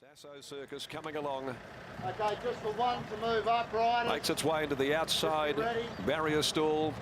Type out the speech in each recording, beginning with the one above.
Sasso Circus coming along. Okay, just for one to move up, right. Makes its way into the outside barrier stall.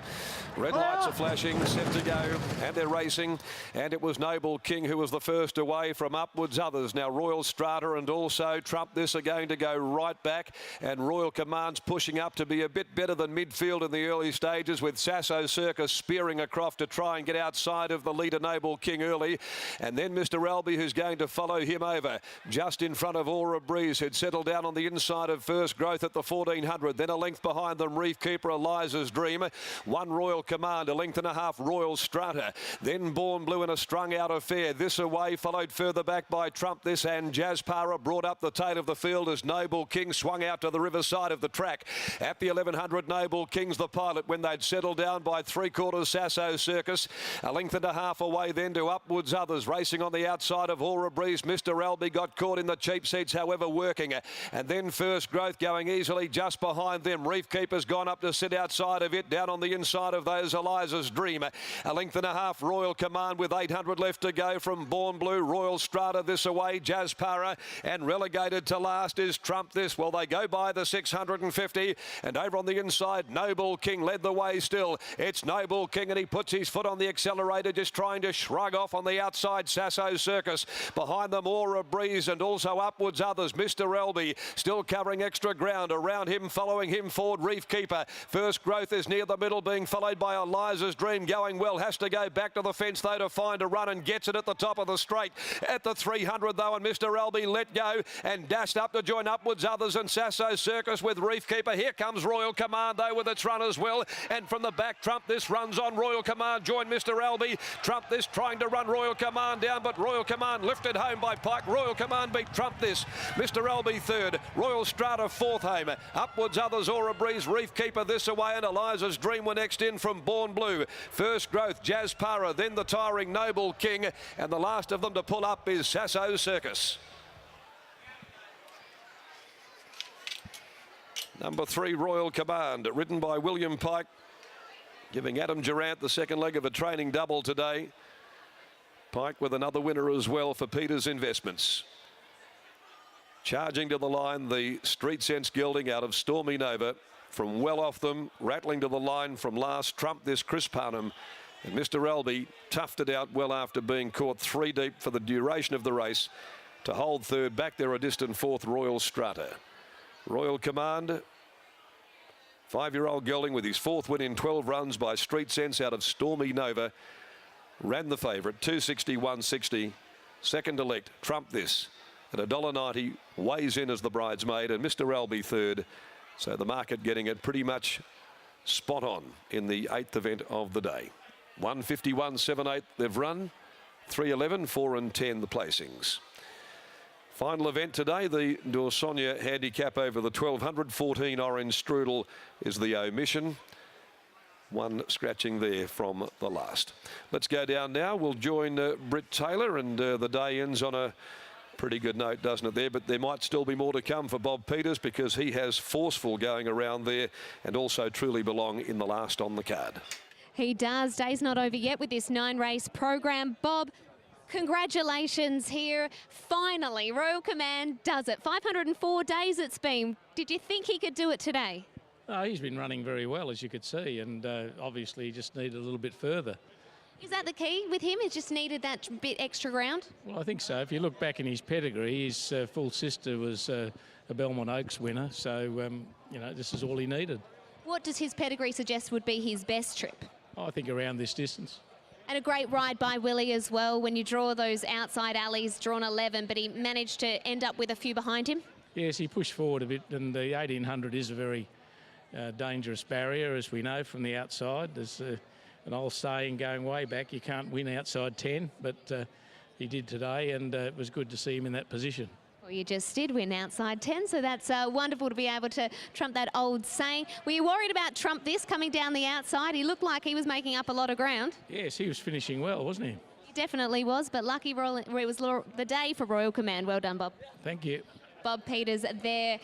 Red lights are flashing, set to go, and they're racing. And it was Noble King who was the first away from Upwards Others. Now Royal Strata and also Trump This are going to go right back. And Royal Command's pushing up to be a bit better than midfield in the early stages, with Sasso Circus spearing across to try and get outside of the leader Noble King early. And then Mr. Albie, who's going to follow him over. Just in front of Aura Breeze, who'd settled down on the inside of First Growth at the 1400. Then a length behind them, Reef Keeper, Eliza's Dream. One Royal Command, a length and a half, Royal Strata. Then Born Blue in a strung out affair. This away, followed further back by Trump This, and Jazz Para brought up the tail of the field as Noble King swung out to the riverside of the track. At the 1100, Noble King's the pilot when they'd settled down by 3/4 Sasso Circus. A length and a half away then to Upwards Others, racing on the outside of Aura Breeze. Mr. Albie got caught in the cheap seats, however, working. And then First Growth going easily just behind them. Reef Keeper's gone up to sit outside of it, down on the inside of those Eliza's Dream. A length and a half, Royal Command with 800 left to go from Born Blue. Royal Strata this away, Jazz Para, and relegated to last is Trump This. Well, they go by the 650, and over on the inside, Noble King led the way still. It's Noble King, and he puts his foot on the accelerator, just trying to shrug off on the outside Sasso Circus. Behind them, Aura Breeze and also Upwards Others. Mr. Albie still covering extra ground. Around him, following him forward, Reef Keeper. First Growth is near the middle, being followed by Eliza's Dream. Going well, has to go back to the fence though to find a run, and gets it at the top of the straight. At the 300 though, and Mr. Albie let go and dashed up to join Upwards Others and Sasso Circus with Reef Keeper. Here comes Royal Command though with its run as well, and from the back Trump This runs on. Royal Command joined Mr. Albie. Trump This trying to run Royal Command down, but Royal Command lifted home by Pike. Royal Command beat Trump This. Mr. Albie third, Royal Strata fourth home. Upwards Others, Aura Breeze, Reef Keeper this away, and Eliza's Dream were next in from Born Blue. First Growth, Jazz Para, then the tiring Noble King, and the last of them to pull up is Sasso Circus. Number 3, Royal Command, ridden by William Pike, giving Adam Durant the second leg of a training double today. Pike with another winner as well for Peters Investments. Charging to the line, the Street Sense gelding out of Stormy Nova. From well off them, rattling to the line from last, Trump This, Chris Parnham. And Mr. Albie toughed it out well after being caught 3 deep for the duration of the race to hold third. Back there a distant fourth, Royal Strata. Royal Command, 5-year-old gelding with his 4th win in 12 runs by Street Sense out of Stormy Nova. Ran the favourite, 260-160. Second elect, Trump This, at $1.90, weighs in as the bridesmaid, and Mr. Albie third. So the market getting it pretty much spot on in the 8th event of the day. 151.78 they've run, 3:11, 4 and 10 the placings. Final event today, the Dorsonia handicap over the 1200. 14 Orange Strudel is the omission. One scratching there from the last. Let's go down now. We'll join Britt Taylor, and the day ends on a pretty good note, doesn't it there? But there might still be more to come for Bob Peters, because he has Forceful going around there, and also Truly Belong in the last on the card. He does. Day's not over yet with this 9-race program. Bob, congratulations here. Finally, Royal Command does it. 504 days it's been. Did you think he could do it today? He's been running very well, as you could see, and obviously he just needed a little bit further. Is that the key with him? He just needed that bit extra ground? Well, I think so. If you look back in his pedigree, his full sister was a Belmont Oaks winner, so, you know, this is all he needed. What does his pedigree suggest would be his best trip? I think around this distance. And a great ride by Willie as well. When you draw those outside alleys, drawn 11, but he managed to end up with a few behind him? Yes, he pushed forward a bit, and the 1800 is a very dangerous barrier, as we know, from the outside. There's an old saying going way back, you can't win outside 10, but he did today, and it was good to see him in that position. Well, you just did win outside 10, so that's wonderful to be able to trump that old saying. Were you worried about Trump This coming down the outside? He looked like he was making up a lot of ground. Yes, he was finishing well, wasn't he? He definitely was, but lucky it was the day for Royal Command. Well done, Bob. Thank you. Bob Peters there,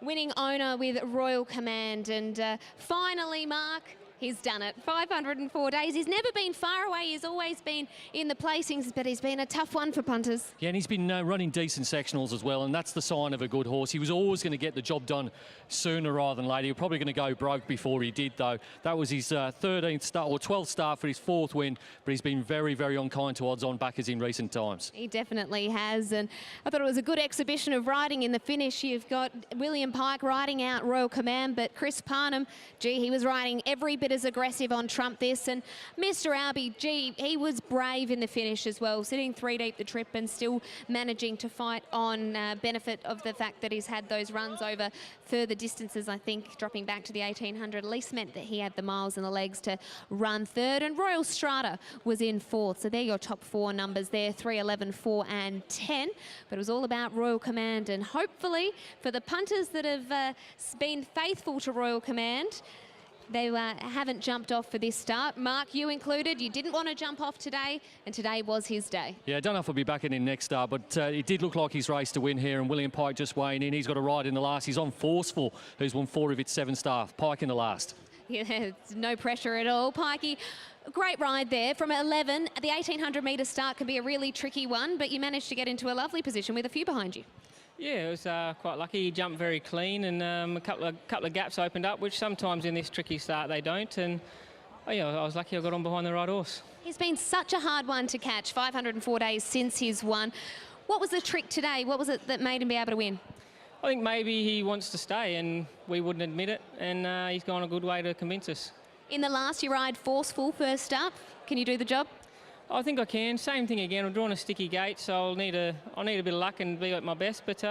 winning owner with Royal Command. And finally, Mark, He's done it. 504 days. He's never been far away. He's always been in the placings, but he's been a tough one for punters. Yeah, and he's been running decent sectionals as well, and that's the sign of a good horse. He was always going to get the job done sooner rather than later. He was probably going to go broke before he did, though. That was his 13th start, or 12th start for his 4th win, but he's been very, very unkind to odds-on backers in recent times. He definitely has, and I thought it was a good exhibition of riding in the finish. You've got William Pike riding out Royal Command, but Chris Parnham, gee, he was riding every bit as aggressive on Trump this, and Mr. Albie, gee, he was brave in the finish as well, sitting 3 deep the trip and still managing to fight on benefit of the fact that he's had those runs over further distances. I think dropping back to the 1800 at least meant that he had the miles and the legs to run third, and Royal Strata was in 4th. So they're your top 4 numbers there, 3, 11, 4 and 10. But it was all about Royal Command, and hopefully for the punters that have been faithful to Royal Command, they haven't jumped off for this start. Mark, you included. You didn't want to jump off today, and today was his day. Yeah, I don't know if he'll be back in next start, but it did look like his race to win here, and William Pike just weighing in. He's got a ride in the last. He's on Forceful, who's won 4 of its 7 stars. Pike in the last. Yeah, no pressure at all. Pikey, great ride there. From 11, the 1800 metre start can be a really tricky one, but you managed to get into a lovely position with a few behind you. Yeah, it was quite lucky. He jumped very clean, and a couple of gaps opened up, which sometimes in this tricky start they don't. And yeah, I was lucky I got on behind the right horse. He's been such a hard one to catch. 504 days since he's won. What was the trick today? What was it that made him be able to win? I think maybe he wants to stay, and we wouldn't admit it. And he's gone a good way to convince us. In the last, you ride Forceful first up. Can you do the job? I think I can. Same thing again. I'm drawing a sticky gate, so I'll need a bit of luck and be at my best. But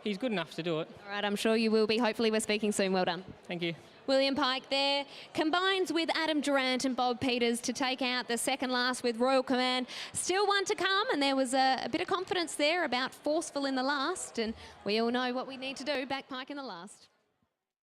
he's good enough to do it. All right, I'm sure you will be. Hopefully, we're speaking soon. Well done. Thank you. William Pike there combines with Adam Durant and Bob Peters to take out the second last with Royal Command. Still one to come, and there was a bit of confidence there about Forceful in the last, and we all know what we need to do. Back Pike in the last.